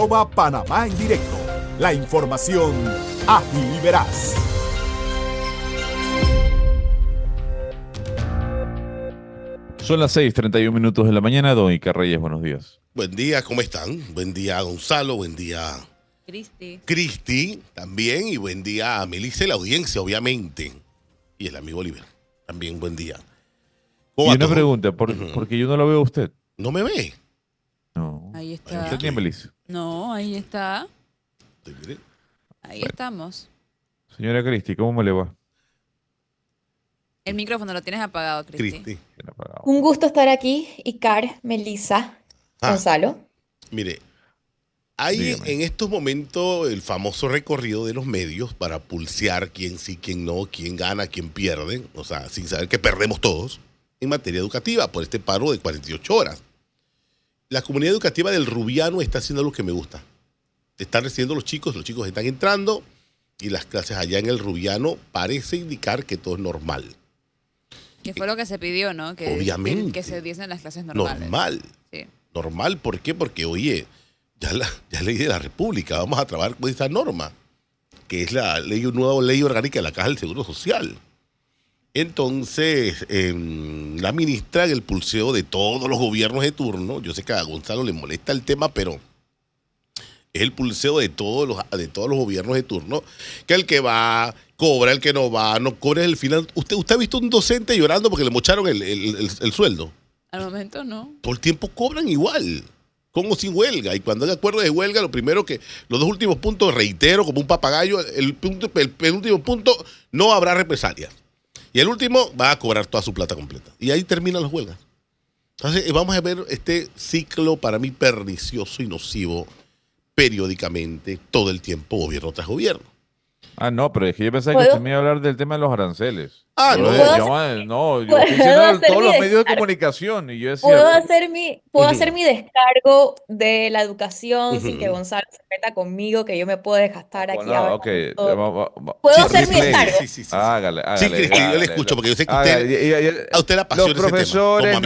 Panamá en directo. La información ágil y veraz. Son las 6:31 de la mañana. Don Iker Reyes, buenos días. Buen día, ¿cómo están? Buen día, Gonzalo. Buen día, Cristi también. Y buen día a Melissa y la audiencia, obviamente. Y el amigo Oliver. También buen día. Y una pregunta, porque yo no lo veo a usted. ¿No me ve? No. Ahí está. ¿Usted tiene Melissa? No, ahí está. Ahí estamos. Señora Cristi, ¿cómo me le va? El micrófono lo tienes apagado, Cristi. Un gusto estar aquí, Iker, Melissa, Gonzalo. Mire, hay en estos momentos el famoso recorrido de los medios para pulsear quién sí, quién no, quién gana, quién pierde, o sea, sin saber que perdemos todos en materia educativa por este paro de 48 horas. La comunidad educativa del Rubiano está haciendo lo que me gusta. Están recibiendo los chicos están entrando y las clases allá en el Rubiano parece indicar que todo es normal. Que fue lo que se pidió, ¿no? Que, obviamente. Que se diesen las clases normales. Normal. Sí. Normal, ¿por qué? Porque, oye, ya ley de la República, vamos a trabajar con esa norma, que es la nueva ley orgánica de la Caja del Seguro Social. Entonces, la ministra, en el pulseo de todos los gobiernos de turno, yo sé que a Gonzalo le molesta el tema, pero es el pulseo de todos los gobiernos de turno, que el que va cobra, el que no va, no cobra el final. ¿Usted ha visto un docente llorando porque le mocharon el sueldo? Al momento no. Todo el tiempo cobran igual, con o sin huelga. Y cuando hay acuerdo de huelga, lo primero que, los dos últimos puntos, reitero, como un papagayo, el penúltimo punto, no habrá represalias. Y el último va a cobrar toda su plata completa. Y ahí terminan las huelgas. Entonces, vamos a ver este ciclo para mí pernicioso y nocivo periódicamente, todo el tiempo, gobierno tras gobierno. Ah, no, pero es que yo pensaba que usted me iba a hablar del tema de los aranceles. Ah, yo estoy diciendo todos los medios de comunicación y yo decía... Puedo hacer mi descargo de la educación sin que Gonzalo se meta conmigo, que yo me puedo desgastar aquí. ¿Puedo hacer mi descargo? Sí. Hágale. Sí, Cristi, yo le escucho, porque yo sé que a usted la apasiona los profesores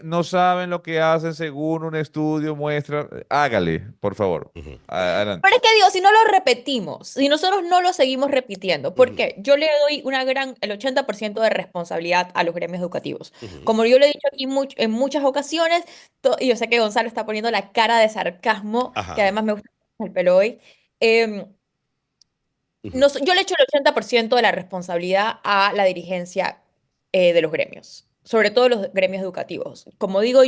no saben lo que hacen según un estudio muestra. Hágale, por favor. Adelante. Pero es que digo, si no lo repetimos, si nosotros no lo seguimos repitiendo, porque yo le doy el 80% de responsabilidad a los gremios educativos. Como yo lo he dicho aquí en muchas ocasiones, y yo sé que Gonzalo está poniendo la cara de sarcasmo, que además me gusta el pelo hoy. Yo le echo el 80% de la responsabilidad a la dirigencia de los gremios, sobre todo los gremios educativos. Como digo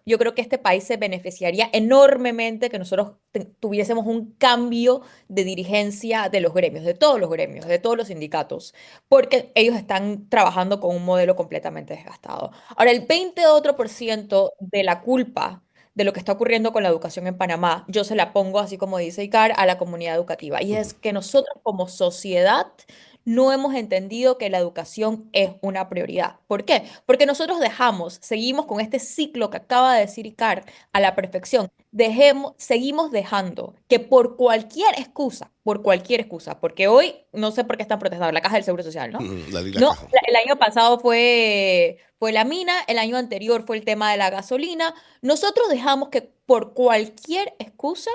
yo creo que este país se beneficiaría enormemente que nosotros tuviésemos un cambio de dirigencia de los gremios, de todos los sindicatos, porque ellos están trabajando con un modelo completamente desgastado. Ahora, el 20 otro por ciento de la culpa de lo que está ocurriendo con la educación en Panamá, yo se la pongo, así como dice Iker, a la comunidad educativa. Y es que nosotros como sociedad no hemos entendido que la educación es una prioridad. ¿Por qué? Porque nosotros seguimos con este ciclo que acaba de decir Iker a la perfección. Seguimos dejando que por cualquier excusa, porque hoy, no sé por qué están protestando, la Caja del Seguro Social, ¿no? El año pasado fue la mina, el año anterior fue el tema de la gasolina. Nosotros dejamos que por cualquier excusa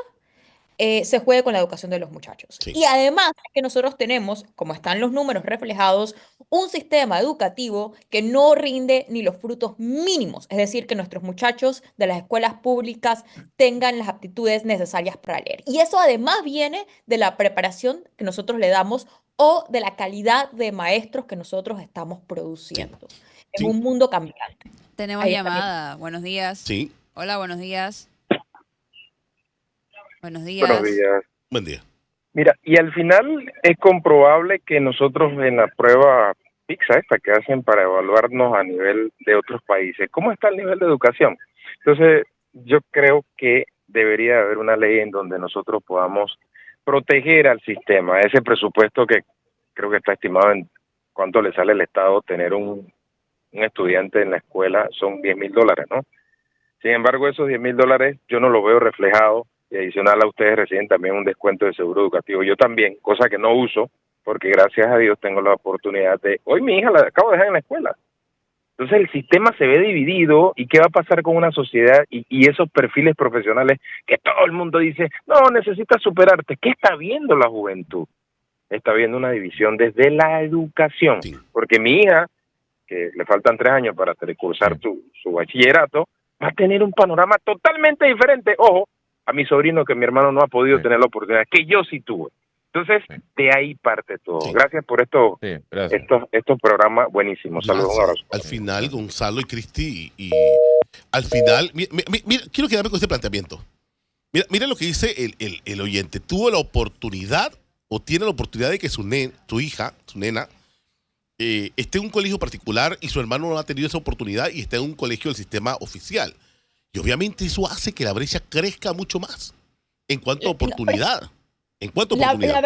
se juegue con la educación de los muchachos. Sí. Y además que nosotros tenemos, como están los números reflejados, un sistema educativo que no rinde ni los frutos mínimos, es decir, que nuestros muchachos de las escuelas públicas tengan las aptitudes necesarias para leer. Y eso además viene de la preparación que nosotros le damos o de la calidad de maestros que nosotros estamos produciendo. Sí. En un mundo cambiante. Tenemos llamada. Buenos días. Sí. Hola, buenos días. Buenos días. Buenos días. Buen día. Mira, y al final es comprobable que nosotros en la prueba PISA esta que hacen para evaluarnos a nivel de otros países, ¿cómo está el nivel de educación? Entonces, yo creo que debería haber una ley en donde nosotros podamos proteger al sistema, ese presupuesto que creo que está estimado en cuánto le sale al Estado tener un estudiante en la escuela, son $10,000, ¿no? Sin embargo, esos $10,000 yo no lo veo reflejado. Y adicional a ustedes reciben también un descuento de seguro educativo. Yo también, cosa que no uso, porque gracias a Dios tengo la oportunidad de... Hoy mi hija la acabo de dejar en la escuela. Entonces el sistema se ve dividido y qué va a pasar con una sociedad y esos perfiles profesionales que todo el mundo dice, no, necesitas superarte. ¿Qué está viendo la juventud? Está viendo una división desde la educación, Sí. porque mi hija, que le faltan 3 años para cursar su bachillerato, va a tener un panorama totalmente diferente. Ojo, a mi sobrino que mi hermano no ha podido Sí. tener la oportunidad, que yo sí tuve. Entonces, Sí. de ahí parte todo. Sí. Gracias por Sí, gracias. estos programas buenísimos. Saludos, un Gracias. abrazo. Al final, Gonzalo y Cristi, y al final, mira, quiero quedarme con este planteamiento. Mira lo que dice el oyente. Tuvo la oportunidad, o tiene la oportunidad de que su hija, su nena, esté en un colegio particular y su hermano no ha tenido esa oportunidad y está en un colegio del sistema oficial. Y obviamente eso hace que la brecha crezca mucho más en cuanto a oportunidad. En cuanto a oportunidad.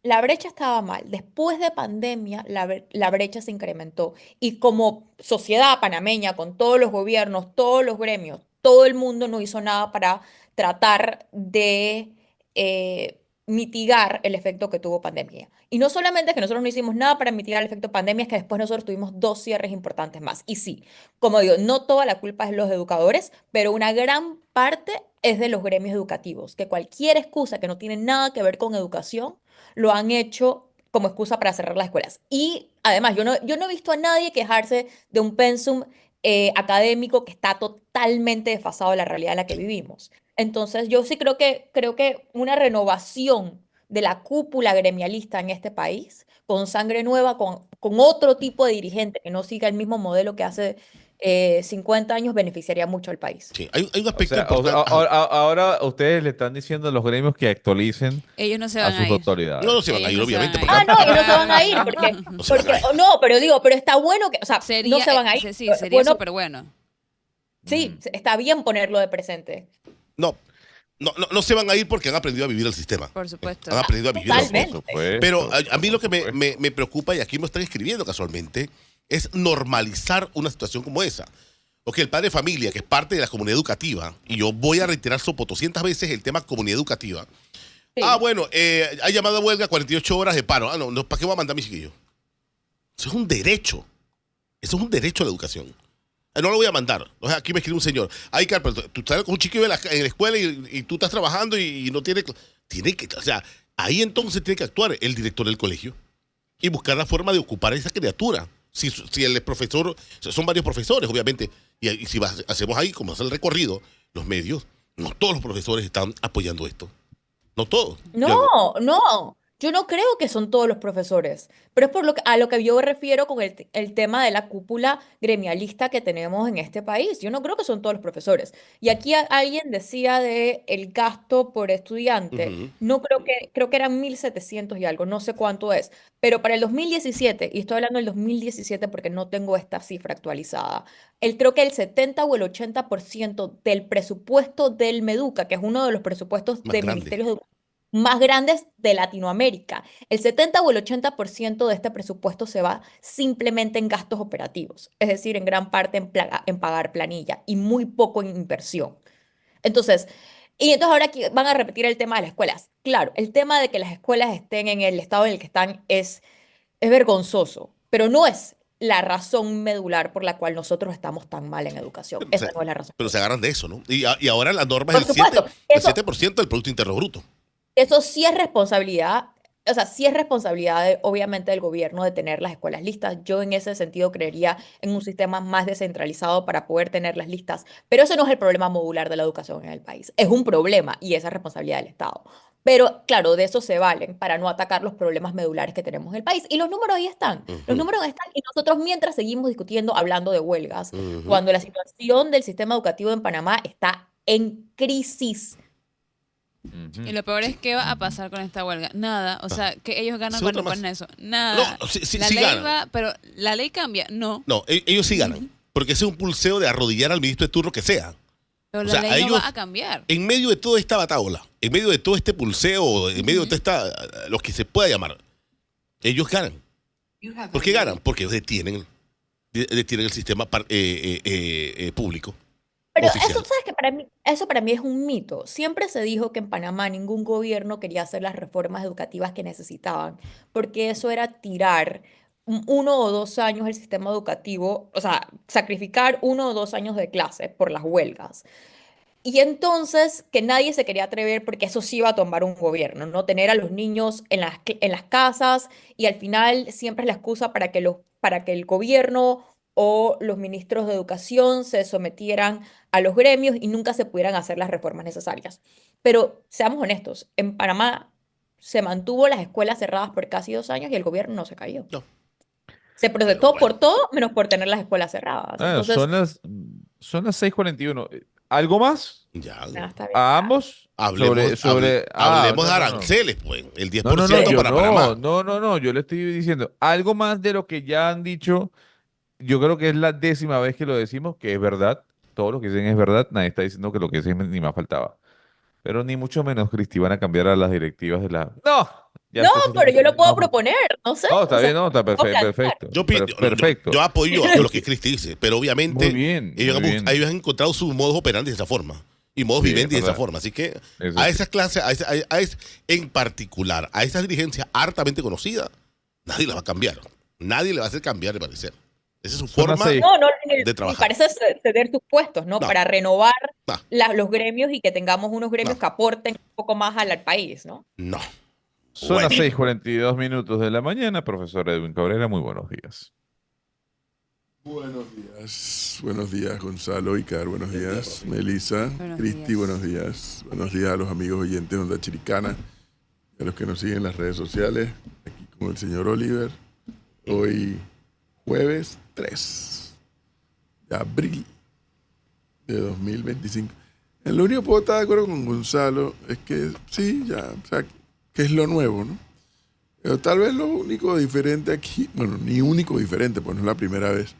La brecha estaba mal. Después de pandemia, la brecha se incrementó. Y como sociedad panameña, con todos los gobiernos, todos los gremios, todo el mundo no hizo nada para tratar de mitigar el efecto que tuvo pandemia. Y no solamente es que nosotros no hicimos nada para mitigar el efecto pandemia, es que después nosotros tuvimos 2 cierres importantes más. Y sí, como digo, no toda la culpa es de los educadores, pero una gran parte es de los gremios educativos, que cualquier excusa que no tiene nada que ver con educación lo han hecho como excusa para cerrar las escuelas. Y además, yo no he visto a nadie quejarse de un pensum académico que está totalmente desfasado de la realidad en la que vivimos. Entonces, yo sí creo que una renovación de la cúpula gremialista en este país, con sangre nueva, con otro tipo de dirigente que no siga el mismo modelo que hace 50 años, beneficiaría mucho al país. Sí, hay un O aspecto sea, importante. ahora ustedes le están diciendo a los gremios que actualicen Ellos no se a van sus a ir. autoridades. No se van a ir, Ellos no se obviamente. van Porque a ir. No, y no se van a ir, porque, No se van a ir. no, pero digo, pero está bueno que, o sea, no Sería, se van a ir. sí, sería Bueno, súper bueno. sí, está bien ponerlo de presente. No se van a ir porque han aprendido a vivir el sistema. Por supuesto. Han aprendido a vivir el Totalmente. sistema. Por supuesto, Pero a mí lo que por supuesto. me preocupa, y aquí me están escribiendo casualmente, es normalizar una situación como esa. Ok, el padre de familia, que es parte de la comunidad educativa, y yo voy a reiterar sopo 200 veces el tema comunidad educativa. Sí. Bueno, ha llamado a huelga 48 horas de paro. No, ¿para qué voy a mandar a mi chiquillo? Eso es un derecho. Eso es un derecho a la educación. No lo voy a mandar. O sea, aquí me escribe un señor. Ay, Carlos, tú estás con un chiquillo en la escuela y tú estás trabajando y no tiene que, o sea, ahí entonces tiene que actuar el director del colegio y buscar la forma de ocupar a esa criatura. Si el profesor, son varios profesores, obviamente, y si hacemos ahí, como hace el recorrido, los medios, no todos los profesores están apoyando esto. No todos. No, yo no creo que son todos los profesores, pero es a lo que yo me refiero con el tema de la cúpula gremialista que tenemos en este país. Yo no creo que son todos los profesores. Y aquí alguien decía de el gasto por estudiante. Ujú. No creo que eran 1.700 y algo, no sé cuánto es, pero para el 2017, y estoy hablando del 2017 porque no tengo esta cifra actualizada, creo que el 70 o el 80% del presupuesto del Meduca, que es uno de los presupuestos Más de grande. ministerios de más grandes de Latinoamérica. El 70 o el 80% de este presupuesto se va simplemente en gastos operativos, es decir, en gran parte en pagar planilla y muy poco en inversión. Entonces, ahora aquí van a repetir el tema de las escuelas. Claro, el tema de que las escuelas estén en el estado en el que están es vergonzoso, pero no es la razón medular por la cual nosotros estamos tan mal en educación. Pero, o sea, Esa no es la razón. pero se agarran de eso, ¿no? Y ahora la norma Por es el supuesto, 7% del Producto Interno Bruto. eso sí es responsabilidad, o sea, sí es responsabilidad obviamente del gobierno de tener las escuelas listas. Yo en ese sentido creería en un sistema más descentralizado para poder tenerlas listas, pero eso no es el problema modular de la educación en el país. Es un problema y esa es responsabilidad del Estado. Pero claro, de eso se valen para no atacar los problemas medulares que tenemos en el país. Y los números ahí están. Los números están y nosotros mientras seguimos discutiendo, hablando de huelgas, Ujú. cuando la situación del sistema educativo en Panamá está en crisis. Ujú. Y lo peor es que va a pasar con esta huelga. Nada. O sea, que ellos ganan Sí, cuando otra más. ponen eso. Nada. No, sí la ley ganan. va, pero la ley cambia. No. No, ellos sí ganan. Porque ese es un pulseo de arrodillar al ministro de turno que sea. Pero O la sea, ley a no ellos- va a cambiar. En medio de toda esta bataola, en medio de todo este pulseo, en medio de toda esta, lo que se pueda llamar, ellos ganan. ¿Por qué ganan? Porque ellos detienen el sistema público. Pero Oficial. eso, ¿sabes qué? Eso para mí es un mito. Siempre se dijo que en Panamá ningún gobierno quería hacer las reformas educativas que necesitaban, porque eso era tirar 1 o 2 años el sistema educativo, o sea, sacrificar 1 o 2 años de clase por las huelgas. Y entonces que nadie se quería atrever porque eso sí iba a tomar un gobierno, ¿no? Tener a los niños en las casas y al final siempre es la excusa para que el gobierno o los ministros de educación se sometieran a los gremios y nunca se pudieran hacer las reformas necesarias. Pero seamos honestos, en Panamá se mantuvo las escuelas cerradas por casi 2 años y el gobierno no se cayó. No, Se pero protestó bueno. por todo menos por tener las escuelas cerradas. Ah, Entonces, son las 6:41. ¿Algo más? Ya. nada, está bien. ¿A ambos? Hablemos de no. aranceles, pues. El 10% No, para Panamá. no, yo le estoy diciendo algo más de lo que ya han dicho. Yo creo que es la 10ª vez que lo decimos, que es verdad. Todo lo que dicen es verdad. Nadie está diciendo que lo que dicen ni más faltaba. Pero ni mucho menos, Cristi, van a cambiar a las directivas de la... No, ya No, está ese pero yo lo puedo no, proponer, no sé. no, está O sea, bien, no, está lo puedo plantear. perfecto. Yo, pi- yo- Perfecto. yo apoyo a lo que Cristi dice, pero obviamente Muy bien, ellos, muy bien. ellos han encontrado su modus operandi de esa forma y modus Sí, vivendi de es esa verdad. forma. Así que Eso a sí. esas clases, en particular, a esas dirigencias hartamente conocidas, nadie la va a cambiar. Nadie le va a hacer cambiar de parecer. Esa es su Son las forma 6. No, no, de trabajar. parece ceder sus puestos, ¿no? No. Para renovar No. los gremios y que tengamos unos gremios No. que aporten un poco más al país, ¿no? No. Son Bueno. las 6:42 de la mañana, profesor Edwin Cabrera, muy buenos días. Buenos días Gonzalo, Icar, buenos días, Melissa, Buenos Cristi, días. buenos días a los amigos oyentes de Onda Chiricana, a los que nos siguen en las redes sociales, aquí con el señor Oliver, hoy jueves 3 de abril de 2025. En lo único que puedo estar de acuerdo con Gonzalo es que sí, ya, o sea, que es lo nuevo, ¿no? Pero tal vez lo único diferente aquí, bueno, ni único diferente, pues no es la primera vez.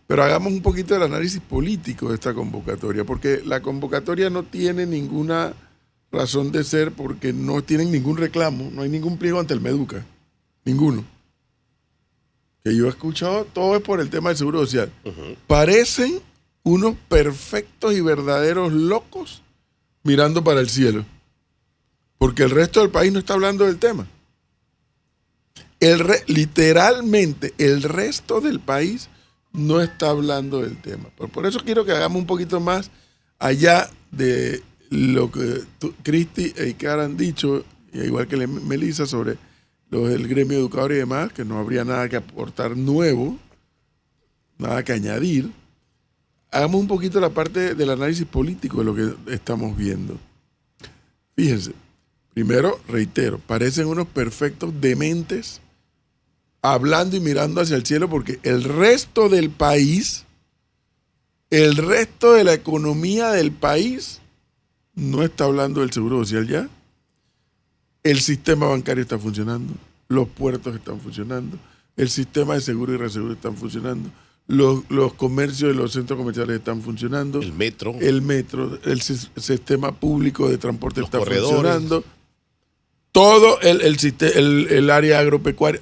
Pero hagamos un poquito del análisis político de esta convocatoria, porque la convocatoria no tiene ninguna razón de ser porque no tienen ningún reclamo, no hay ningún pliego ante el Meduca, ninguno. Que yo he escuchado, todo es por el tema del Seguro Social. Parecen unos perfectos y verdaderos locos mirando para el cielo, porque el resto del país no está hablando del tema. Literalmente, el resto del país no está hablando del tema. Por eso quiero que hagamos un poquito más allá de lo que Cristi e Icar han dicho, igual que Melissa, sobre lo del gremio educador y demás, que no habría nada que aportar nuevo, nada que añadir. Hagamos un poquito la parte del análisis político de lo que estamos viendo. Fíjense, primero, reitero, parecen unos perfectos dementes hablando y mirando hacia el cielo porque el resto del país, el resto de la economía del país no está hablando del Seguro Social ya. El sistema bancario está funcionando, los puertos están funcionando, el sistema de seguro y reaseguro están funcionando, los comercios y los centros comerciales están funcionando, El metro. el sistema público de transporte Los está corredores. funcionando, todo el área agropecuaria,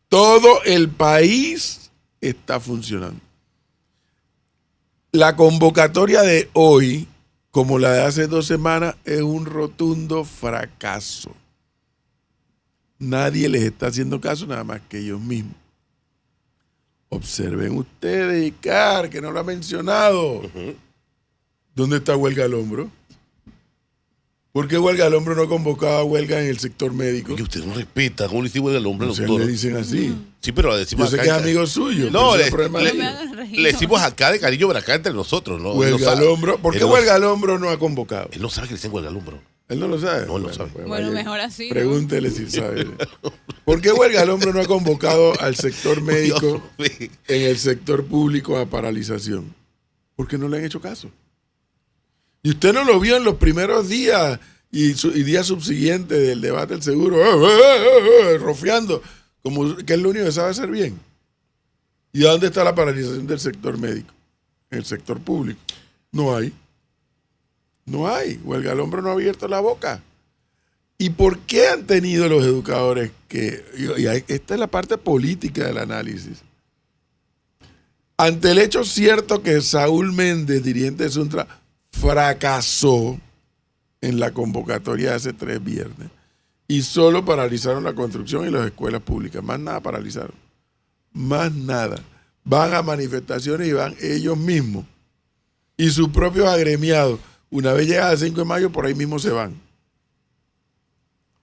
todo el país está funcionando. La convocatoria de hoy, como la de hace 2 semanas, es un rotundo fracaso. Nadie les está haciendo caso, nada más que ellos mismos. Observen ustedes, Icar, que no lo ha mencionado. ¿Dónde está Huelga al Hombro? ¿Por qué Huelga al Hombro no convocaba huelga en el sector médico? Que usted no respeta. ¿Cómo le hicimos el hombre, No sé, doctor? le dicen así. Sí, pero lo Yo decimos sé acá. que es amigo suyo. No, pero ese le, es el problema de le- No me ellos. hagan reír. le decimos acá de cariño, pero acá entre nosotros. ¿No? Él no Huelga al sabe. Hombro. ¿Por qué Él no- Huelga al Hombro no ha convocado? Él no sabe que le dicen huelga al hombro. Él no lo sabe. No, él no sabe. pues Bueno, vaya, mejor así, ¿no? Pregúntele si sabe. ¿Por qué Huelga al Hombro no ha convocado al sector médico Dios mío. en el sector público a paralización? Porque no le han hecho caso. Y usted no lo vio en los primeros días y días subsiguientes del debate del seguro, rofeando, como que es lo único que sabe hacer bien. ¿Y a dónde está la paralización del sector médico? En el sector público. No hay. No hay. Huelga al Hombro no ha abierto la boca. ¿Y por qué han tenido los educadores que... Esta es la parte política del análisis. Ante el hecho cierto que Saúl Méndez, dirigente de Suntra, fracasó en la convocatoria de hace 3 viernes y solo paralizaron la construcción y las escuelas públicas. Más nada paralizaron. más nada. Van a manifestaciones y van ellos mismos. Y sus propios agremiados. Una vez llega el 5 de mayo, por ahí mismo se van.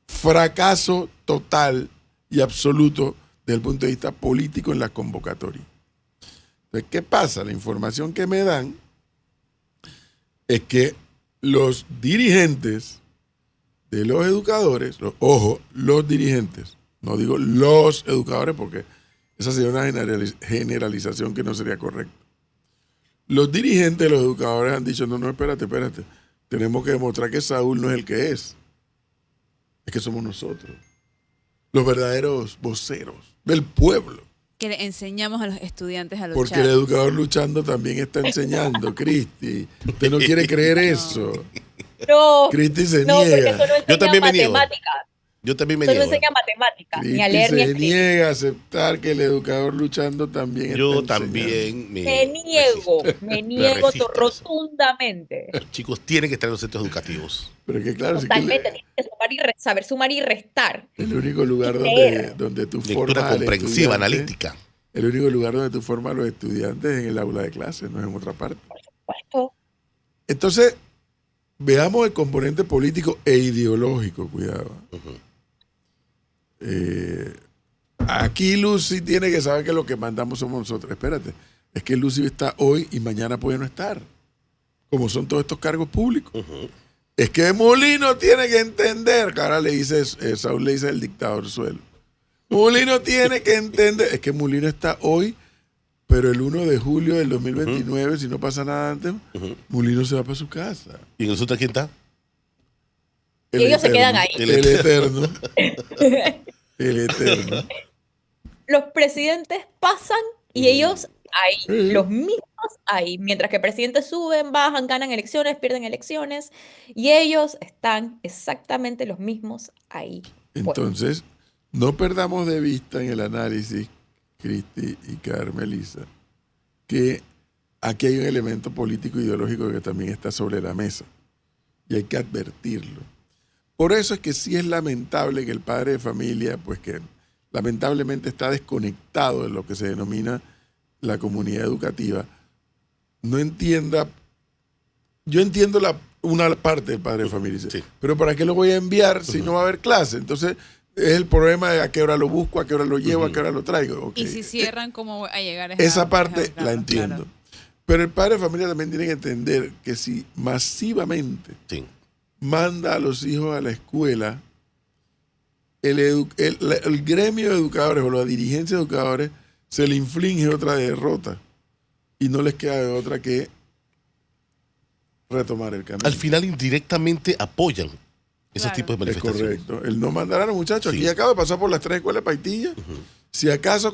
Fracaso total y absoluto desde el punto de vista político en las convocatorias. Entonces, ¿qué pasa? La información que me dan es que los dirigentes de los educadores, los dirigentes, no digo los educadores porque esa sería una generalización que no sería correcta. Los dirigentes de los educadores han dicho, no, espérate, tenemos que demostrar que Saúl no es el que es que somos nosotros, los verdaderos voceros del pueblo. Que le enseñamos a los estudiantes a luchar. Porque el educador luchando también está enseñando, Cristi. Usted no quiere creer eso. No, Cristi se no, porque niega. eso no Yo también me enseña niego. matemáticas. Yo también me Eso no niego. enseña matemáticas, ni a Cristi leer ni a se escribir. niega a aceptar que el educador luchando también está Yo enseñando. también Me niego resisto a eso. rotundamente. Los chicos tienen que estar en los centros educativos. Pero que claro, si Totalmente, tienes que saber sumar y restar. el único lugar leer. donde tú Lectura formas al comprensiva, estudiante, analítica. el único lugar donde tú formas a los estudiantes es en el aula de clase, no es en otra parte. Puesto. Entonces, veamos el componente político e ideológico, cuidado. Ujú. Aquí Lucy tiene que saber que lo que mandamos somos nosotros. Espérate, es que Lucy está hoy y mañana puede no estar, como son todos estos cargos públicos. Ujú. Es que Molino tiene que entender, que ahora le dice, Saúl le dice el dictador suelo. Molino tiene que entender, es que Molino está hoy, pero el 1 de julio del 2029, si no pasa nada antes, Molino se va para su casa. ¿Y en el sur quién está? Y ellos se quedan ahí. El eterno. El eterno. Los presidentes pasan y ellos ahí, Sí. los mismos ahí. Mientras que presidentes suben, bajan, ganan elecciones, pierden elecciones. Y ellos están exactamente los mismos ahí. Entonces, no perdamos de vista en el análisis, Cristi y Carmelisa, que aquí hay un elemento político ideológico que también está sobre la mesa. Y hay que advertirlo. Por eso es que sí es lamentable que el padre de familia, pues que lamentablemente está desconectado de lo que se denomina la comunidad educativa, no entienda. Yo entiendo una parte del padre de familia, dice, Sí. pero ¿para qué lo voy a enviar si no va a haber clase? Entonces es el problema de a qué hora lo busco, a qué hora lo llevo, a qué hora lo traigo. Y Ok. si cierran, ¿cómo voy a llegar a Esa parte claro, la entiendo. claro. Pero el padre de familia también tiene que entender que si masivamente Sí. manda a los hijos a la escuela, el gremio de educadores o la dirigencia de educadores se le inflige otra derrota y no les queda de otra que retomar el camino. Al final indirectamente apoyan esos Claro. tipos de Es manifestaciones. correcto. El no mandar a los muchachos. Sí. Aquí acabo de pasar por las 3 escuelas de Paitilla. Si acaso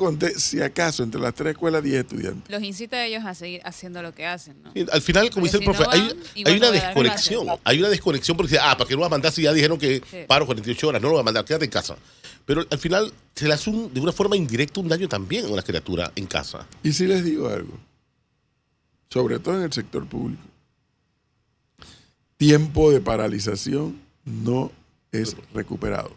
entre las 3 escuelas 10 estudiantes. Los incita a ellos a seguir haciendo lo que hacen, ¿no? Y al final, como dice el Porque si profe, no van, hay igual una no voy a dar desconexión. clases. Hay una desconexión porque dice, ¿para qué lo vas a mandar si ya dijeron que Sí. paro 48 horas? No lo voy a mandar, quédate en casa. Pero al final se le hace de una forma indirecta un daño también a una criatura en casa. Y si les digo algo, sobre todo en el sector público, tiempo de paralización no es recuperado.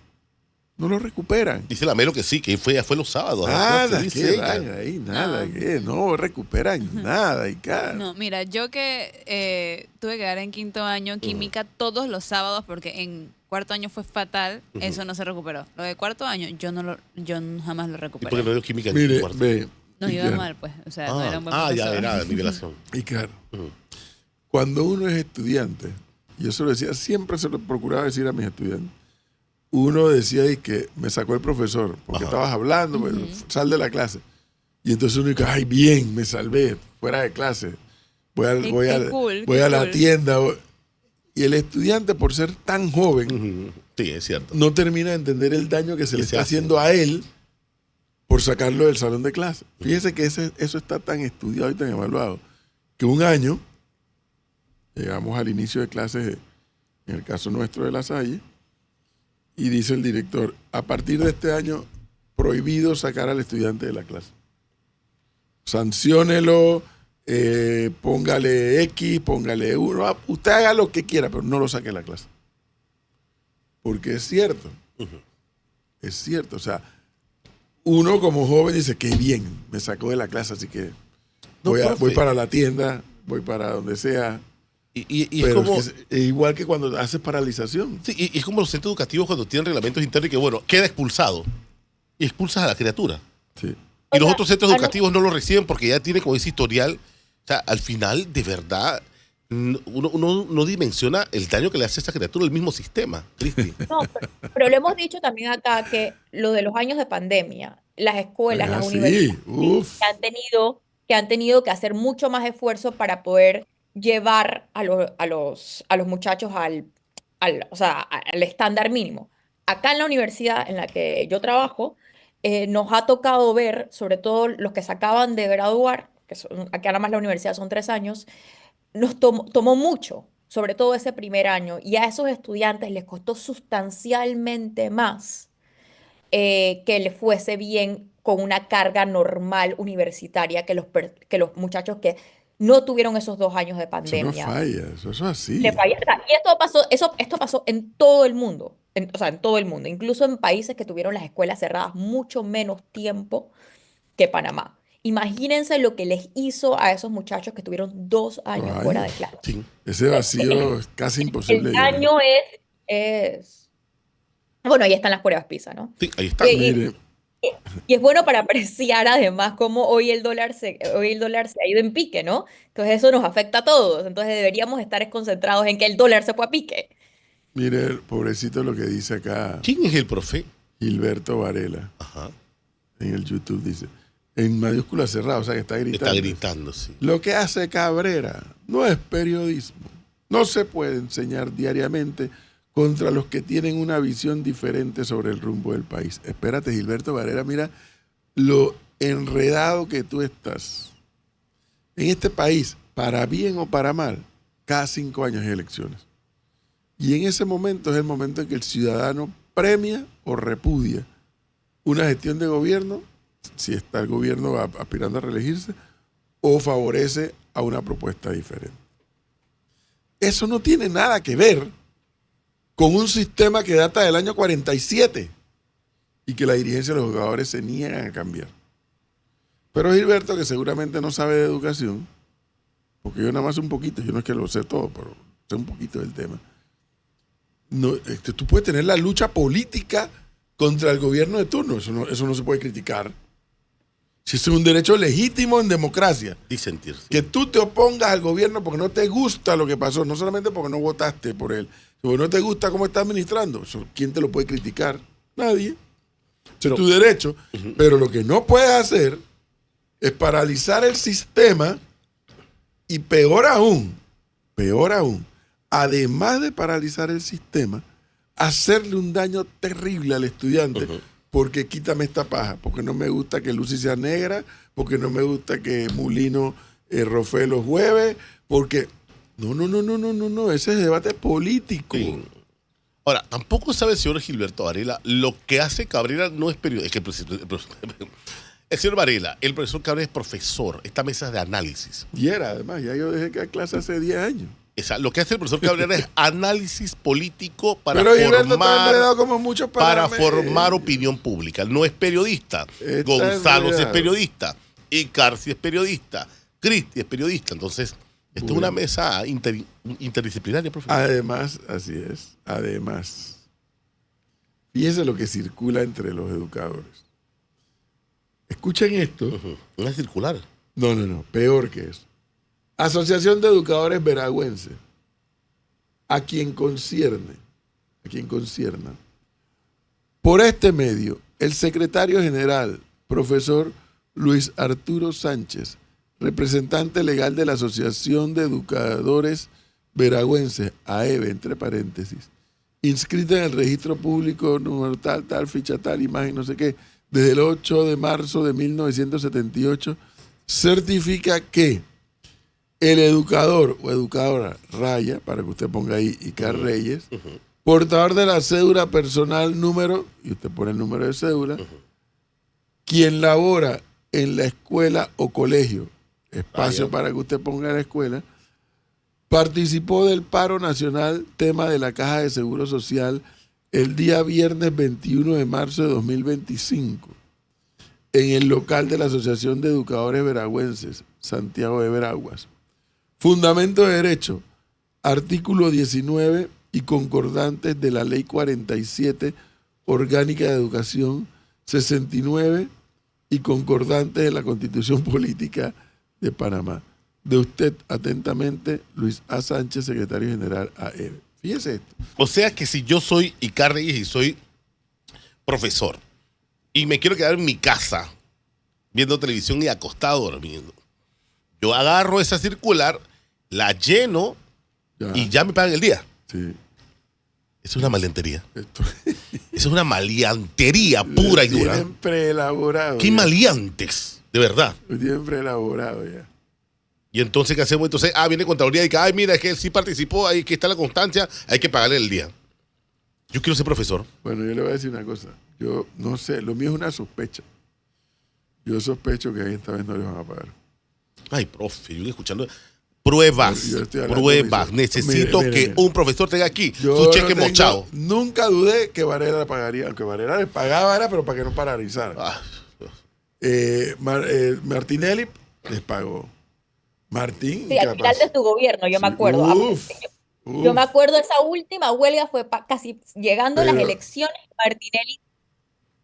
No lo recuperan. Dice la Melo que sí, que fue los sábados. Nada, Dice que ella. van ahí, nada, No. que no recuperan nada. Y No, mira, yo que tuve que dar en quinto año química todos los sábados porque en cuarto año fue fatal, eso no se recuperó. Lo de cuarto año yo jamás lo ¿Y por qué recuperé. no dio química en mire, cuarto? ve. Nos y iba claro, mal, pues. O sea, no era un buen ya profesor. era de nivelación. y claro, Ujú. cuando uno es estudiante, y yo se lo decía, siempre se lo procuraba decir a mis estudiantes, uno decía y que me sacó el profesor, porque Ajá. estabas hablando, pues, sal de la clase. Y entonces uno dice, ay, bien, me salvé, fuera de clase. Voy Qué cool, voy qué a la cool. tienda. Y el estudiante, por ser tan joven, Ujú. Sí, es cierto. no termina de entender el daño que se Y le se está hace. haciendo a él por sacarlo del salón de clase. Fíjese que eso está tan estudiado y tan evaluado que un año, llegamos al inicio de clases, en el caso nuestro de La Salle, y dice el director, a partir de este año, prohibido sacar al estudiante de la clase. Sanciónelo, póngale X, póngale 1, usted haga lo que quiera, pero no lo saque de la clase. Porque es cierto, o sea, uno como joven dice, qué bien, me sacó de la clase, así que No, voy profe. para la tienda, voy para donde sea. Y es Pero como... es igual que cuando haces paralización. Sí, y es como los centros educativos cuando tienen reglamentos internos y que, bueno, queda expulsado. Y expulsas a la criatura. Sí. Y los sea, otros centros a educativos no lo reciben porque ya tiene como ese historial. O sea, al final, de verdad, uno no dimensiona el daño que le hace a esa criatura al mismo sistema, Cristi. No, pero lo hemos dicho también acá que lo de los años de pandemia, las escuelas, las Sí, universidades uf. que han tenido que hacer mucho más esfuerzo para poder llevar a los muchachos o sea, al estándar mínimo. Acá en la universidad en la que yo trabajo, nos ha tocado ver, sobre todo los que se acaban de graduar, acá nada más la universidad son 3 años, nos tomó mucho, sobre todo ese primer año, y a esos estudiantes les costó sustancialmente más que les fuese bien con una carga normal universitaria que los muchachos que no tuvieron esos 2 años de Eso no pandemia. falla, eso es así. Le falla. O sea, y esto pasó en todo el mundo, o sea, en todo el mundo, incluso en países que tuvieron las escuelas cerradas mucho menos tiempo que Panamá. Imagínense lo que les hizo a esos muchachos que tuvieron 2 años fuera de Rayos. clase. Sí. Ese vacío es casi imposible El de llenar. daño es... Bueno, ahí están las pruebas PISA, ¿no? Sí, ahí está. Y, Mire, y es bueno para apreciar además cómo hoy el dólar se ha ido en pique, ¿no? Entonces eso nos afecta a todos. Entonces deberíamos estar concentrados en que el dólar se fue a pique. mire, pobrecito lo que dice acá ¿Quién es el profe? Gilberto Varela Ajá. en el YouTube, dice, en mayúscula cerrada, o sea que está gritando. Está gritando, sí. Lo que hace Cabrera no es periodismo. No se puede enseñar diariamente contra los que tienen una visión diferente sobre el rumbo del país. Espérate, Gilberto Varela, mira lo enredado que tú estás. En este país, para bien o para mal, cada 5 años hay elecciones. Y en ese momento es el momento en que el ciudadano premia o repudia una gestión de gobierno, si está el gobierno aspirando a reelegirse, o favorece a una propuesta diferente. Eso no tiene nada que ver con un sistema que data del año 47 y que la dirigencia de los jugadores se niegan a cambiar. Pero Gilberto, que seguramente no sabe de educación, porque yo nada más un poquito, yo no es que lo sé todo, pero sé un poquito del tema. No, tú puedes tener la lucha política contra el gobierno de turno, eso no se puede criticar. Si eso es un derecho legítimo en democracia. Disentir. Que tú te opongas al gobierno porque no te gusta lo que pasó, no solamente porque no votaste por él, porque no te gusta cómo está administrando. ¿Quién te lo puede criticar? Nadie. Eso es tu derecho. Pero lo que no puedes hacer es paralizar el sistema y peor aún, además de paralizar el sistema, hacerle un daño terrible al estudiante. Porque quítame esta paja, porque no me gusta que Lucy sea negra, porque no me gusta que Mulino rofee los jueves, porque... No, ese es debate político. Sí. Ahora, tampoco sabe el señor Gilberto Varela, lo que hace Cabrera no es periodista. Es que el señor Varela, el profesor Cabrera es profesor, esta mesa es de análisis. Y era, además, ya yo dejé que dar clase hace 10 años. Lo que hace el profesor Cabrera es análisis político para Pero Gilberto está enredado como muchos para parames. formar opinión pública. No es periodista. Está Gonzalo es enredado. periodista. Icarsi es periodista. Cristi es periodista. Entonces, esta es una mesa interdisciplinaria, profesor. Además, así es. Además, fíjense lo que circula entre los educadores. Escuchen esto. Una circular. No, peor que eso. Asociación de Educadores Veragüenses. A quien concierna. Por este medio, el secretario general, profesor Luis Arturo Sánchez, representante legal de la Asociación de Educadores Veragüenses, AEVE, entre paréntesis, inscrita en el registro público número tal, ficha tal, imagen, no sé qué, desde el 8 de marzo de 1978, certifica que el educador o educadora Raya, para que usted ponga ahí Icar Reyes, portador de la cédula personal número, y usted pone el número de cédula, quien labora en la escuela o colegio, espacio para que usted ponga la escuela, participó del paro nacional tema de la Caja de Seguro Social el día viernes 21 de marzo de 2025 en el local de la Asociación de Educadores Veragüenses, Santiago de Veraguas. Fundamento de Derecho, artículo 19 y concordantes de la Ley 47, Orgánica de Educación, 69 y concordantes de la Constitución Política de Panamá. De usted, atentamente, Luis A. Sánchez, secretario general AEB. Fíjese esto. O sea que si yo soy Icar Reyes y soy profesor y me quiero quedar en mi casa viendo televisión y acostado durmiendo, yo agarro esa circular, la lleno y ya me pagan el día. Sí. Eso es una maleantería. Esto Eso es una maleantería pura y dura. Siempre elaborado. ¡Qué maleantes! De verdad. Siempre elaborado ya. Y entonces, ¿qué hacemos? Entonces, viene Contraloría y dice, ay, mira, es que él sí participó, ahí que está la constancia, hay que pagarle el día. Yo quiero ser profesor. Bueno, yo le voy a decir una cosa. Yo no sé, lo mío es una sospecha. Yo sospecho que esta vez no les van a pagar. Ay, profe, yo estoy escuchando. Pruebas, Yo estoy hablando pruebas. de eso. Necesito Mire, que mire. un profesor tenga aquí Yo su cheque no tengo- mochado. Nunca dudé que Varela le pagaría, aunque Varela le pagaba, era, pero para que no paralizara. Ah, Martinelli les pagó. Martín. Sí, al final capaz. de tu gobierno, yo me Sí, acuerdo. uf, Yo me acuerdo, esa última huelga fue casi llegando las Pero- elecciones, Martinelli.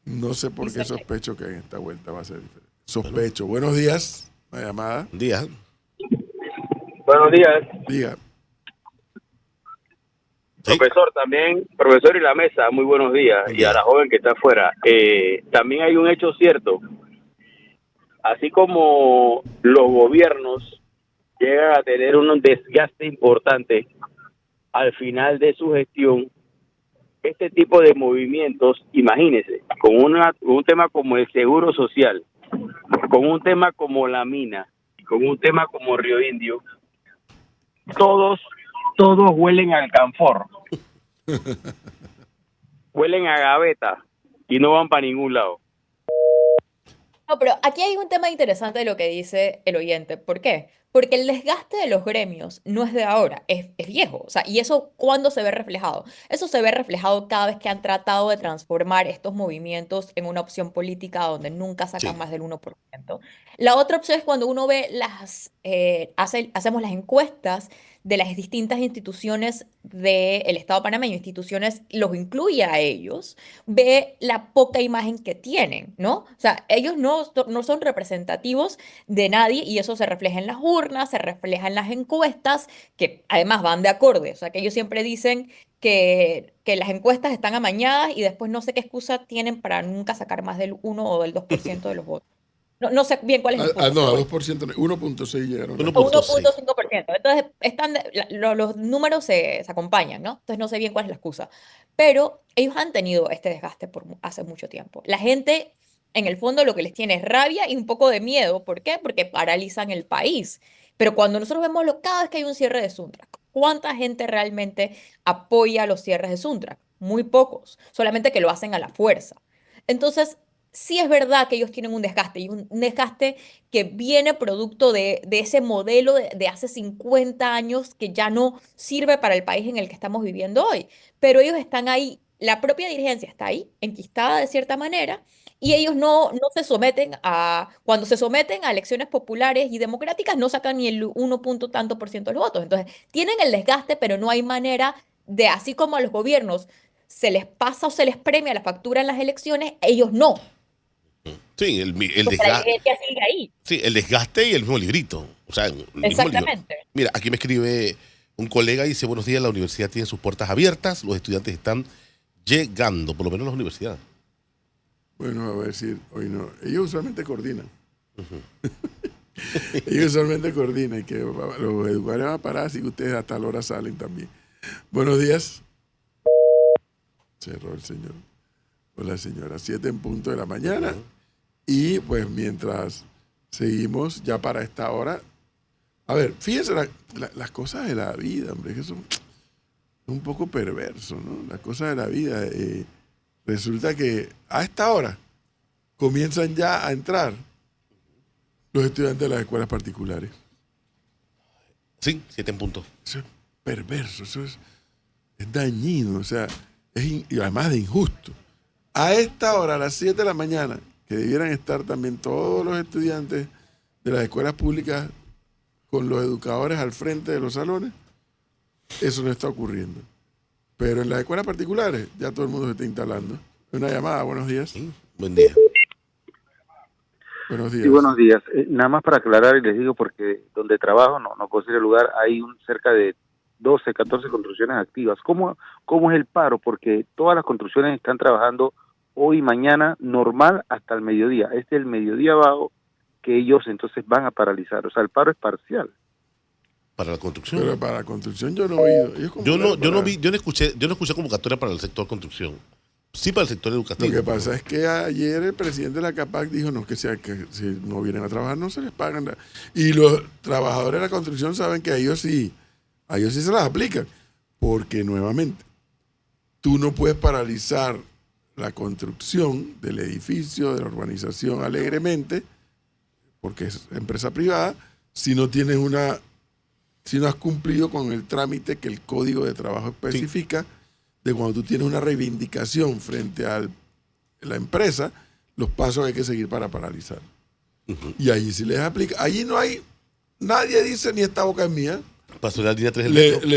No sé por qué Hizo- sospecho que en esta vuelta va a ser diferente. Sospecho. Buenos días. Una llamada. un día. Buenos días, Diga. Sí. profesor también, profesor y la mesa, muy buenos días, Buen y día. a la joven que está afuera. También hay un hecho cierto, así como los gobiernos llegan a tener un desgaste importante al final de su gestión, este tipo de movimientos, imagínense, con un tema como el seguro social, con un tema como la mina, con un tema como Río Indio, todos huelen a alcanfor, huelen a gaveta y no van para ningún lado. No, pero aquí hay un tema interesante de lo que dice el oyente. ¿Por qué? Porque el desgaste de los gremios no es de ahora, es viejo. O sea, ¿y eso cuándo se ve reflejado? Eso se ve reflejado cada vez que han tratado de transformar estos movimientos en una opción política donde nunca sacan Sí. más del 1%. La otra opción es cuando uno ve hacemos las encuestas de las distintas instituciones del Estado panameño, instituciones, los incluye a ellos, ve la poca imagen que tienen, ¿no? O sea, ellos no son representativos de nadie y eso se refleja en las urnas, se refleja en las encuestas, que además van de acorde. O sea, que ellos siempre dicen que las encuestas están amañadas y después no sé qué excusa tienen para nunca sacar más del 1 o del 2% de los votos. No sé bien cuál es la excusa. No, a pero 2%, 1.6 llegaron. 1.5%. Entonces, los números se acompañan, ¿no? Entonces, no sé bien cuál es la excusa. Pero ellos han tenido este desgaste hace mucho tiempo. La gente, en el fondo, lo que les tiene es rabia y un poco de miedo. ¿Por qué? Porque paralizan el país. Pero cuando nosotros vemos cada vez que hay un cierre de Suntrack, ¿cuánta gente realmente apoya los cierres de Suntrack? Muy pocos. Solamente que lo hacen a la fuerza. Entonces, sí es verdad que ellos tienen un desgaste y un desgaste que viene producto de ese modelo de hace 50 años que ya no sirve para el país en el que estamos viviendo hoy. Pero ellos están ahí, la propia dirigencia está ahí, enquistada de cierta manera, y ellos no se someten cuando se someten a elecciones populares y democráticas, no sacan ni el 1 punto tanto por ciento de los votos. Entonces, tienen el desgaste, pero no hay manera de, así como a los gobiernos se les pasa o se les premia la factura en las elecciones, ellos no. Sí, el Porque la desgaste. dirigencia sigue ahí. Sí, el desgaste y el mismo librito. O sea, el mismo libro. Exactamente. Mira, aquí me escribe un colega y dice, buenos días, la universidad tiene sus puertas abiertas, los estudiantes están llegando, por lo menos las universidades. Bueno, a ver si hoy no. Ellos usualmente coordinan. Ellos usualmente coordinan, que los educadores van a parar, así que ustedes hasta la hora salen también. Buenos días. Cerró el señor. Hola, señora. 7 en punto de la mañana. Y pues mientras seguimos ya para esta hora. A ver, fíjense las cosas de la vida, hombre, que son un poco perverso, ¿no? Las cosas de la vida. Resulta que a esta hora comienzan ya a entrar los estudiantes de las escuelas particulares. Sí, 7 en punto. Eso es perverso, eso es dañino, o sea, y además de injusto. A esta hora, a las 7 de la mañana, que debieran estar también todos los estudiantes de las escuelas públicas con los educadores al frente de los salones, eso no está ocurriendo. Pero en las escuelas particulares ya todo el mundo se está instalando. Una llamada, buenos días. Sí, buen día. Buenos días. Sí, buenos días. Nada más para aclarar, y les digo porque donde trabajo, no considero el lugar, hay cerca de 12, 14 construcciones activas. ¿Cómo es el paro? Porque todas las construcciones están trabajando hoy y mañana normal hasta el mediodía. Este es el mediodía abajo que ellos entonces van a paralizar. O sea, el paro es parcial. Para la construcción. Pero para la construcción yo no he oído. Yo no escuché convocatoria para el sector construcción. Sí, para el sector educativo. Lo que pasa es que ayer el presidente de la CAPAC dijo que si no vienen a trabajar no se les pagan nada. Y los trabajadores de la construcción saben que a ellos sí se las aplican. Porque nuevamente, tú no puedes paralizar la construcción del edificio, de la urbanización alegremente, porque es empresa privada, si no has cumplido con el trámite que el Código de Trabajo especifica, de cuando tú tienes una reivindicación frente a la empresa, los pasos que hay que seguir para paralizar. Y allí sí les aplica. Allí no hay, nadie dice ni esta boca es mía. Pasó la línea 3 del metro.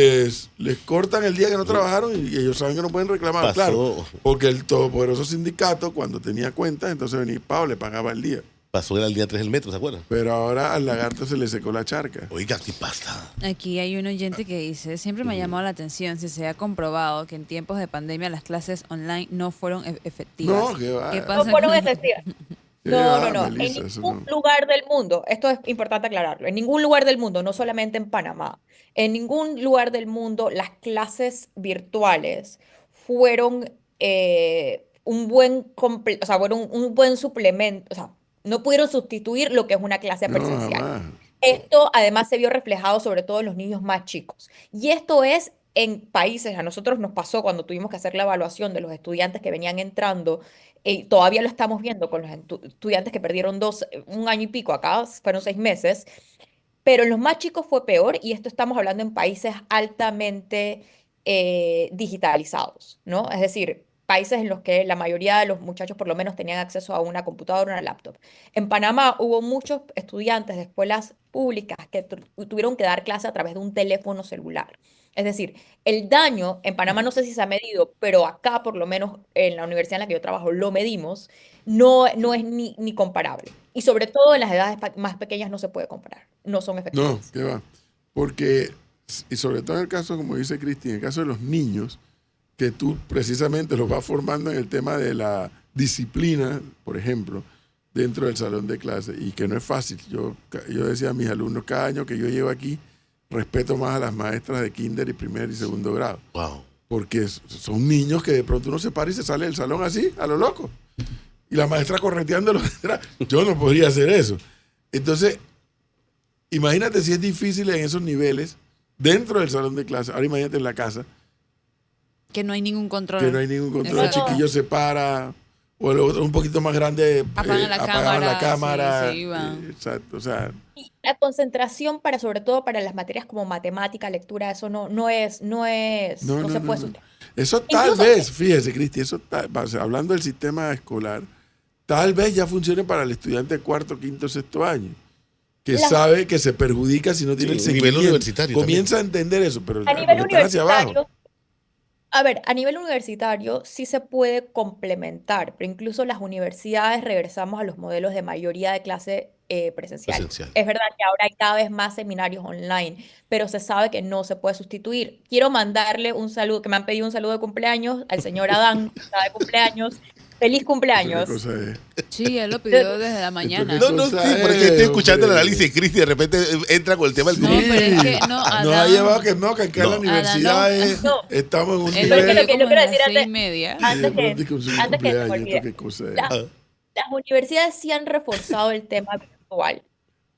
Les cortan el día que no trabajaron y ellos saben que no pueden reclamar. Pasó. Claro, porque el todopoderoso sindicato, cuando tenía cuentas, entonces venía Pablo, le pagaba el día. Pasó de la línea 3 del metro, ¿se acuerdan? Pero ahora al lagarto se le secó la charca. Oiga, ¿qué pasa? Aquí hay un oyente que dice, siempre me ha llamado la atención si se ha comprobado que en tiempos de pandemia las clases online no fueron efectivas. No, ¿qué va? ¿Qué pasa No fueron con- efectivas. ¿Qué No, va, no. Melissa? En Eso ningún no. lugar del mundo, esto es importante aclararlo, en ningún lugar del mundo, no solamente en Panamá, en ningún lugar del mundo las clases virtuales fueron fueron un buen suplemento, o sea, no pudieron sustituir lo que es una clase No, presencial. jamás. Esto además se vio reflejado sobre todo en los niños más chicos. Y esto es en países, a nosotros nos pasó cuando tuvimos que hacer la evaluación de los estudiantes que venían entrando, y todavía lo estamos viendo con los estudiantes que perdieron un año y pico acá, fueron 6 meses, pero en los más chicos fue peor y esto estamos hablando en países altamente digitalizados, ¿no? Es decir, países en los que la mayoría de los muchachos por lo menos tenían acceso a una computadora o una laptop. En Panamá hubo muchos estudiantes de escuelas públicas que tuvieron que dar clase a través de un teléfono celular. Es decir, el daño en Panamá no sé si se ha medido, pero acá por lo menos en la universidad en la que yo trabajo lo medimos, no es ni comparable. Y sobre todo en las edades más pequeñas no se puede comparar, no son No, efectivas. ¿qué va? Porque, y sobre todo en el caso, como dice Cristi, en el caso de los niños, que tú precisamente los vas formando en el tema de la disciplina, por ejemplo, dentro del salón de clase, y que no es fácil. Yo decía a mis alumnos, cada año que yo llevo aquí, respeto más a las maestras de kinder y primer y segundo grado. Wow. Porque son niños que de pronto uno se para y se sale del salón así, a lo loco. Y la maestra correteándolo detrás. Yo no podría hacer eso. Entonces, imagínate si es difícil en esos niveles, dentro del salón de clase. Ahora imagínate en la casa, Que no hay ningún control. que no hay ningún control. El Exacto. chiquillo se para, o el otro un poquito más grande, Apagan la apagaban la cámara, cámara. sí, se iban. Exacto, o sea, Y la concentración sobre todo para las materias como matemática, lectura, eso no se puede sostener. Eso tal Incluso- vez, fíjese, Cristi, hablando del sistema escolar, tal vez ya funcione para el estudiante de cuarto, quinto, sexto año, que sabe que se perjudica si no tiene Sí, el un nivel seguimiento. universitario Comienza a entender eso, pero A nivel los que están hacia abajo. universitario, a ver, a nivel universitario sí se puede complementar, pero incluso las universidades regresamos a los modelos de mayoría de clase presencial. Presencial. Es verdad que ahora hay cada vez más seminarios online, pero se sabe que no se puede sustituir. Quiero mandarle un saludo, que me han pedido un saludo de cumpleaños al señor Adán, que está de cumpleaños. ¡Feliz cumpleaños! ¿Qué cosa es? Sí, él lo pidió desde la mañana. ¿Qué No, sí, cosa porque es, estoy escuchando el hombre? análisis de Cristi y de repente entra con el tema del No, grupo. pero es que no, Nos ha Adán- llevado que no, que acá en la No. universidad Adán, no. estamos en un Él Pero nivel. es que lo que como quiero a las decir antes- 6:30. y de antes que- pronto con su antes que se me cumpleaños, olvide. ¿esto qué cosa es? Las universidades sí han reforzado el tema virtual,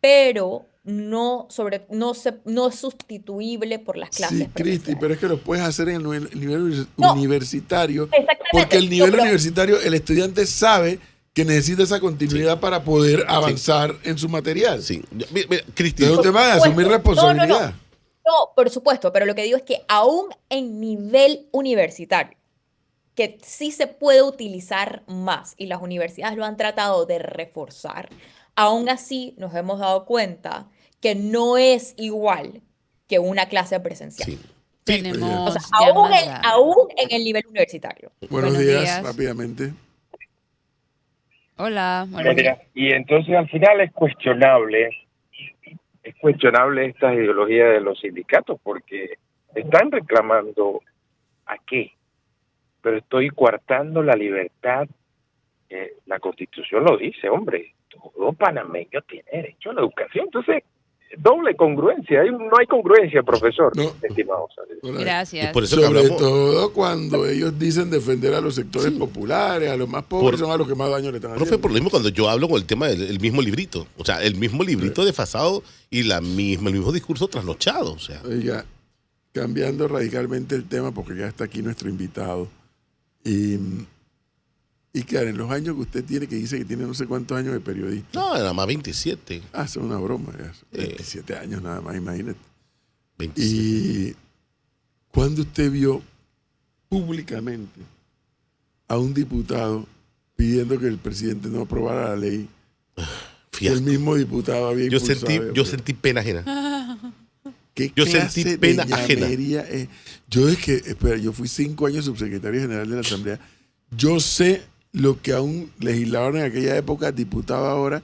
pero no es sustituible por las clases Sí, Cristi, presenciales. pero es que lo puedes hacer en el nivel No. universitario, Exactamente. porque el nivel No, pero- universitario, el estudiante sabe que necesita esa continuidad para poder avanzar en su material. Sí. Mira, Cristi, Es un tema de supuesto. asumir No, responsabilidad. No, por supuesto, pero lo que digo es que aún en nivel universitario, que sí se puede utilizar más y las universidades lo han tratado de reforzar, aún así nos hemos dado cuenta que no es igual que una clase presencial. Sí. O Tenemos sea, aún llamada. aún en el nivel universitario. Buenos Buenos días, días. rápidamente. Hola, buenos días. Y entonces al final es cuestionable esta ideología de los sindicatos, porque están reclamando ¿a qué? Pero estoy coartando la libertad. La Constitución lo dice, hombre, todo panameño tiene derecho a la educación. Entonces, doble congruencia, no hay congruencia, profesor, No. estimado. Y Gracias. por eso que Sobre hablamos, todo cuando ellos dicen defender a los sectores populares, a los más pobres, son a los que más daño le están profe, haciendo. por lo mismo cuando yo hablo con el tema del mismo librito, o sea, el mismo librito desfasado y el mismo discurso trasnochado, o sea. Oiga, cambiando radicalmente el tema, porque ya está aquí nuestro invitado. Y claro, en los años que usted tiene, que dice que tiene no sé cuántos años de periodista. No, nada más 27. Ah, eso es una broma. Ya. 27 años nada más, imagínate. 27. Y cuando usted vio públicamente a un diputado pidiendo que el presidente no aprobara la ley, Fiasco. el mismo diputado había Yo impulsado, sentí pena ajena. ¿Qué yo clase sentí de pena ajena. ñamería es? Yo fui 5 años subsecretario general de la Asamblea. Yo sé lo que a un legislador en aquella época, diputado ahora,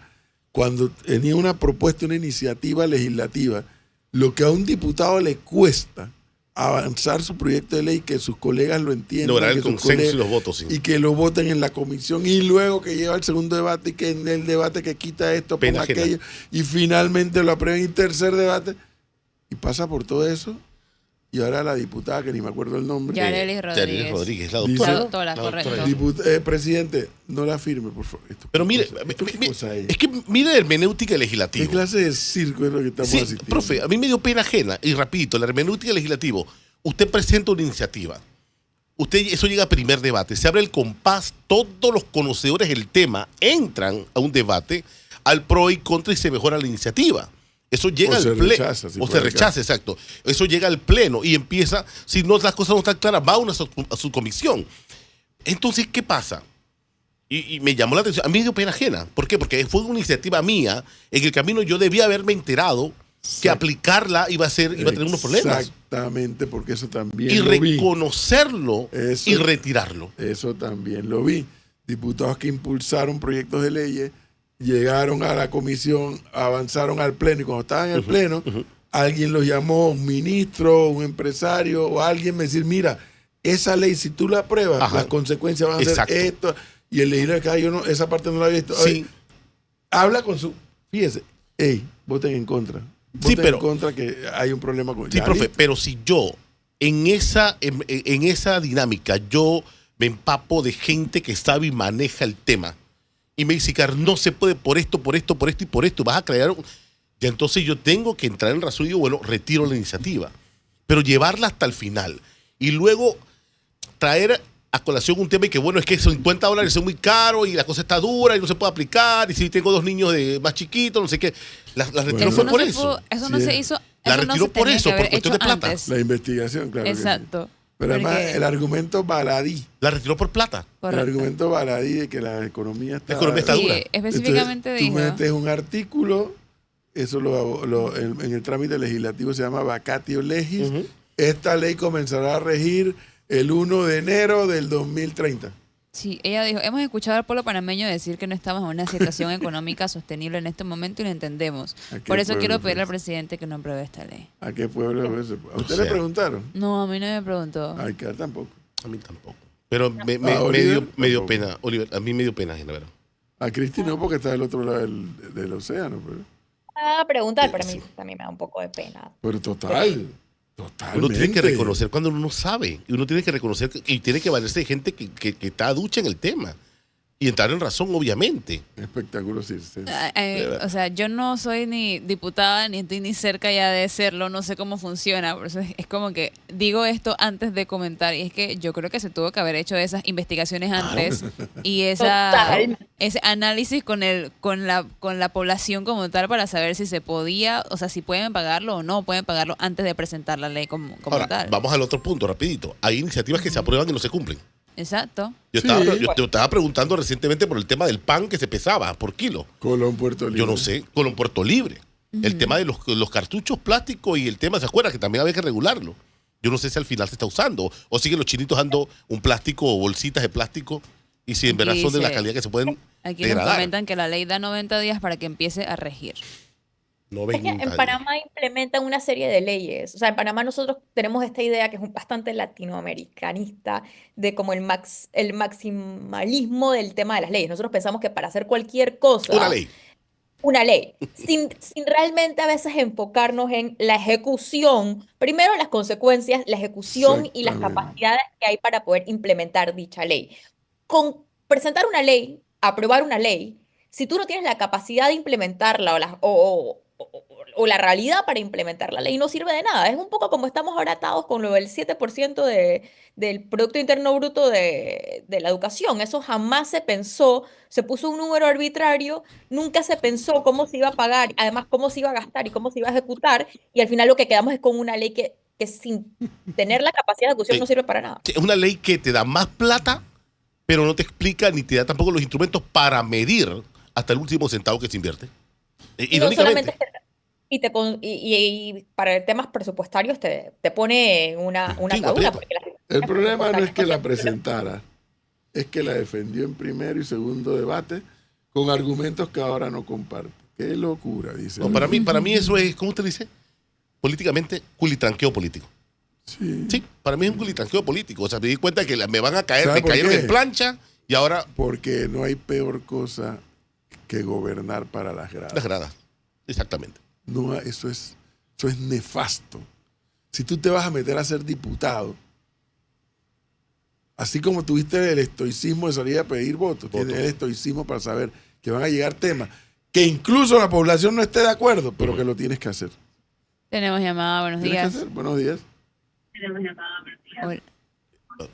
cuando tenía una propuesta, una iniciativa legislativa, lo que a un diputado le cuesta avanzar su proyecto de ley, que sus colegas lo entiendan, Lograr que el sus consenso y colegas- los votos, sí. y que lo voten en la comisión y luego que lleva al segundo debate y que en el debate que quita esto, Pena ponga ajena. aquello y finalmente lo aprueben y tercer debate y pasa por todo eso y ahora la diputada que ni me acuerdo el nombre Yarelis Yarelis Rodríguez. Rodríguez, la Dice- doctora. La doctora, La correcto. presidente, no la firme, por favor. Pero mire, ¿qué cosa es? es que mire la hermenéutica ¿Qué legislativa. clase de circo es lo que estamos Sí, asistiendo? profe, a mí me dio pena ajena. Y rapidito, la hermenéutica legislativa. Usted presenta una iniciativa. Eso llega a primer debate. Se abre el compás. Todos los conocedores del tema entran a un debate al pro y contra y se mejora la iniciativa. Eso llega O al se pleno. rechaza, si O fuera se el rechaza, exacto. Eso llega al pleno y empieza, si no las cosas no están claras, va a una a su comisión. Entonces, ¿qué pasa? Y me llamó la atención. A mí me dio pena ajena. ¿Por qué? Porque fue una iniciativa mía. En el camino yo debía haberme enterado que aplicarla iba a tener unos problemas. Exactamente, porque eso también Y lo vi. reconocerlo Eso- y retirarlo. Eso también lo vi. Diputados que impulsaron proyectos de leyes, llegaron a la comisión, avanzaron al pleno y cuando estaban en el pleno, alguien los llamó, un ministro, un empresario o alguien me decir, mira, esa ley si tú la apruebas, Ajá. las consecuencias van a Exacto. ser esto. Y el legislador que yo no, esa parte no la había visto. Sí. Oye, habla con su, fíjese, hey, voten en contra. Sí, Voten pero- en contra que hay un problema con Sí, ya, profe, listo. pero si yo en esa dinámica yo me empapo de gente que sabe y maneja el tema y me dice, Car, no se puede por esto y por esto, vas a crear y entonces yo tengo que entrar en razón y digo, bueno, retiro la iniciativa, pero llevarla hasta el final y luego traer a colación un tema y que bueno, es que $50 son muy caros y la cosa está dura y no se puede aplicar y si tengo 2 niños más chiquitos, no sé qué, la retiró Bueno, fue no por se eso. pudo- eso no Sí. se hizo. La eso no retiró se por tenía eso, que haber por cuestión hecho de plata. antes. La investigación, claro. que sí. Exacto. Pero además, Porque- el argumento baladí. La retiró por plata. El Correcto. argumento baladí de que la economía está... La economía está Sí, dura. específicamente Entonces, dijo. tú metes un artículo, eso en el trámite legislativo se llama vacatio legis. Ujú. Esta ley comenzará a regir el 1 de enero del 2030. Sí, ella dijo, hemos escuchado al pueblo panameño decir que no estamos en una situación económica sostenible en este momento y lo entendemos. ¿A qué Por eso pueblo quiero fue pedirle al eso? presidente que no apruebe esta ley. ¿A qué pueblo es ese? ¿A usted sea. le preguntaron? No, a mí no me preguntó. Ay, que tampoco. A mí tampoco. Pero me Oliver, me dio tampoco. pena, Oliver. A mí me dio pena, Genaro. A Cristi no, porque está del otro lado del océano. A preguntar, pero a mí también me da un poco de pena. Pero total. Uno tiene que Totalmente. reconocer cuando uno no sabe. Y uno tiene que reconocer y tiene que valerse de gente que está ducha en el tema. Y entrar en razón, obviamente. Espectáculo circense. O sea, yo no soy ni diputada, ni estoy ni cerca ya de serlo, no sé cómo funciona, por eso es como que digo esto antes de comentar, y es que yo creo que se tuvo que haber hecho esas investigaciones antes y Total. ese análisis con la población como tal para saber si se podía, o sea, si pueden pagarlo o no pueden pagarlo antes de presentar la ley como Ahora, tal. vamos al otro punto, rapidito. Hay iniciativas que se aprueban y no se cumplen. Exacto. Yo Sí. te estaba preguntando recientemente por el tema del pan que se pesaba por kilo. Colón, Puerto Libre. Yo no sé, Colón Puerto Libre. El tema de los cartuchos plásticos y el tema, ¿se acuerdan? Que también había que regularlo. Yo no sé si al final se está usando o siguen los chinitos dando un plástico o bolsitas de plástico y si en verdad son de la calidad que se pueden Aquí nos degradar. comentan que la ley da 90 días para que empiece a regir. Es que en Panamá implementan una serie de leyes. O sea, en Panamá nosotros tenemos esta idea que es bastante latinoamericanista de como el maximalismo del tema de las leyes. Nosotros pensamos que para hacer cualquier cosa, Una ley. sin realmente a veces enfocarnos en la ejecución, primero las consecuencias, la ejecución y las Exactamente. capacidades que hay para poder implementar dicha ley. Con presentar una ley, aprobar una ley, si tú no tienes la capacidad de implementarla o la realidad para implementar la ley, no sirve de nada. Es un poco como estamos ahora atados con lo del 7% del Producto Interno Bruto de la educación. Eso jamás se pensó, se puso un número arbitrario, nunca se pensó cómo se iba a pagar, además cómo se iba a gastar y cómo se iba a ejecutar, y al final lo que quedamos es con una ley que sin tener la capacidad de ejecución no sirve para nada. Es una ley que te da más plata, pero no te explica ni te da tampoco los instrumentos para medir hasta el último centavo que se invierte. Y no solamente y para temas presupuestarios te pone una caduca. El problema no es que la presentara, es que la defendió en primero y segundo debate con argumentos que ahora no comparte. Qué locura, dice. No, para mí eso es, ¿cómo usted dice? Políticamente, culitranqueo político. Sí, para mí es un culitranqueo político. O sea, me di cuenta que me van a caer, me cayeron en plancha y ahora... Porque no hay peor cosa que gobernar para las gradas. Las gradas, exactamente. No, eso es nefasto. Si tú te vas a meter a ser diputado, así como tuviste el estoicismo de salir a pedir votos, tienes el estoicismo para saber que van a llegar temas que incluso la población no esté de acuerdo, pero que lo tienes que hacer. Tenemos llamada, buenos ¿Tienes que días. hacer? Buenos días.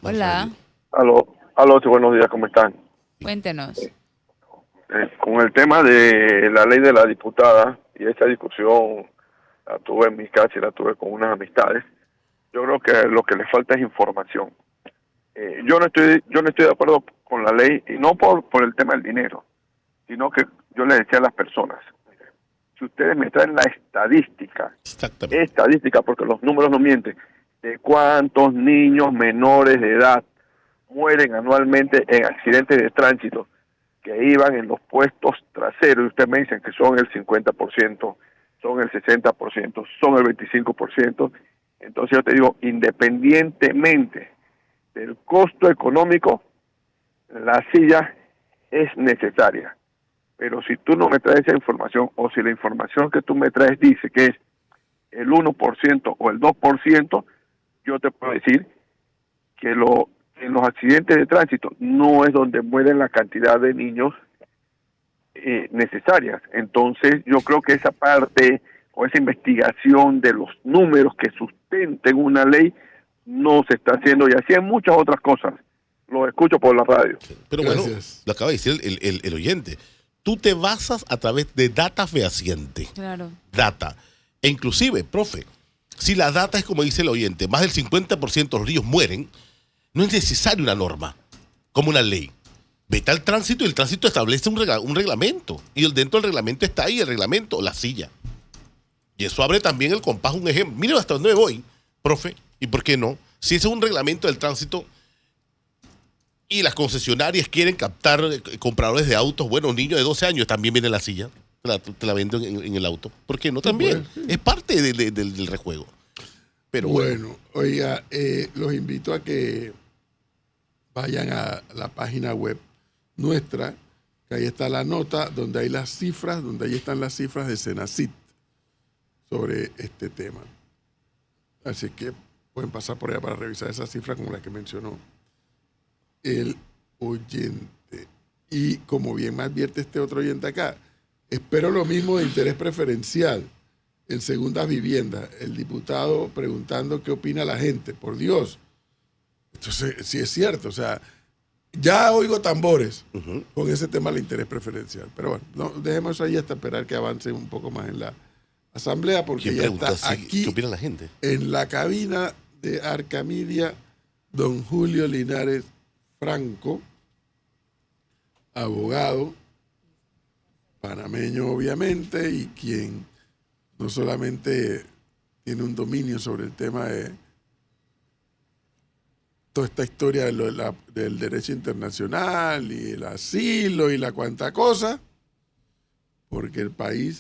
Hola. Aló, sí, buenos días, ¿cómo están? Cuéntenos. Con el tema de la ley de la diputada y esta discusión la tuve en mi casa y la tuve con unas amistades. Yo creo que lo que le falta es información. Yo no estoy de acuerdo con la ley y no por el tema del dinero, sino que yo le decía a las personas, si ustedes me traen la estadística, porque los números no mienten, de cuántos niños menores de edad mueren anualmente en accidentes de tránsito que iban en los puestos traseros, y ustedes me dicen que son el 50%, son el 60%, son el 25%, entonces yo te digo, independientemente del costo económico, la silla es necesaria. Pero si tú no me traes esa información, o si la información que tú me traes dice que es el 1% o el 2%, yo te puedo decir que en los accidentes de tránsito no es donde mueren la cantidad de niños necesarias. Entonces yo creo que esa parte o esa investigación de los números que sustenten una ley no se está haciendo, y así en muchas otras cosas. Lo escucho por la radio. Pero bueno, lo acaba de decir el oyente. Tú te basas a través de data fehaciente. Claro. Data. E inclusive, profe, si la data es como dice el oyente, más del 50% de los ríos mueren, no es necesaria una norma, como una ley. Vete al tránsito y el tránsito establece un reglamento. Y dentro del reglamento está ahí el reglamento, la silla. Y eso abre también el compás, un ejemplo. Mire hasta dónde voy, profe, y por qué no. Si ese es un reglamento del tránsito y las concesionarias quieren captar compradores de autos, bueno, niños de 12 años también viene la silla, te la venden en el auto. ¿Por qué no? También. Es parte del rejuego. Pero bueno, oiga, los invito a que vayan a la página web nuestra, que ahí está la nota, donde hay las cifras, donde ahí están las cifras de Senacit sobre este tema. Así que pueden pasar por allá para revisar esas cifras como las que mencionó el oyente. Y como bien me advierte este otro oyente acá, espero lo mismo de interés preferencial en segundas viviendas. El diputado preguntando qué opina la gente. Por Dios. Entonces, sí es cierto. O sea, ya oigo tambores con ese tema del interés preferencial. Pero bueno, no, dejemos eso ahí hasta esperar que avance un poco más en la asamblea, porque ya está aquí ¿qué opina la gente? En la cabina de Arcamedia, don Julio Linares Franco, abogado, panameño obviamente, y quien no solamente tiene un dominio sobre el tema de toda esta historia del derecho internacional y el asilo y la cuanta cosa, porque el país